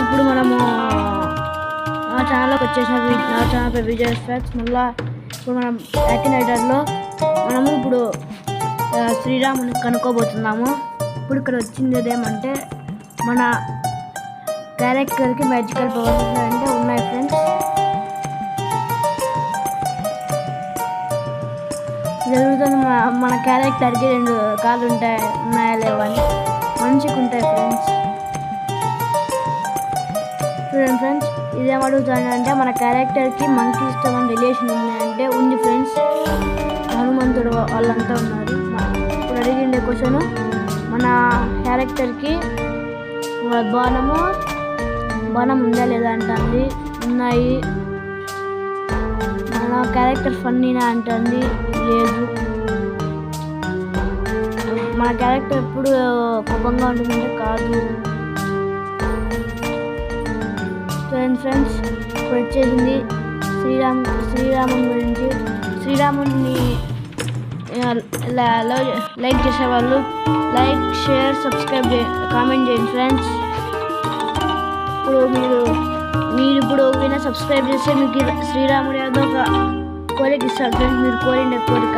ఇప్పుడు మనము నా ఛానల్లోకి వచ్చేసిన నా ఛానల్ పేరు విజయ్ ఫ్యాక్ట్స్. మళ్ళీ ఇప్పుడు మనం యాక్టినేటర్లో మనము ఇప్పుడు శ్రీరాముని కనుక్కోబోతున్నాము. ఇప్పుడు ఇక్కడ వచ్చింది ఏమంటే మన క్యారెక్టర్కి మ్యాజికల్ పవర్స్ అంటే ఉన్నాయి ఫ్రెండ్స్. జరుగుతుంది మన క్యారెక్టర్కి 2 కాళ్ళు ఉన్నాయా లేవని మనిషికి ఉంటాయి ఫ్రెండ్స్. చూడండి ఫ్రెండ్స్, ఇదేమడుగుతానంటే మన క్యారెక్టర్కి మంకీ ఇష్టం అని రిలేషన్ ఉన్నాయంటే ఉంది ఫ్రెండ్స్. హనుమంతుడు వాళ్ళంతా ఉన్నారు. ఇప్పుడు అడిగిండే క్వశ్చన్ మన క్యారెక్టర్కి బాణం ఉందా లేదా అంటుంది. ఉన్నాయి. మన క్యారెక్టర్ ఫన్నీనా అంటుంది. లేదు. మన క్యారెక్టర్ ఎప్పుడు కోపంగా ఉంటుందంటే కాదు. ఫ్రెండ్స్ ఇప్పుడు వచ్చేసింది శ్రీరాముని గురించి. శ్రీరాముని లైక్ చేసేవాళ్ళు లైక్, షేర్, సబ్స్క్రైబ్ కామెంట్ చేయండి ఫ్రెండ్స్. ఇప్పుడు మీరు ఇప్పుడు సబ్స్క్రైబ్ చేస్తే మీకు శ్రీరాముడు ఏదో ఒక కోరిక ఇస్తారు ఫ్రెండ్స్. మీరు కోరిన కోరిక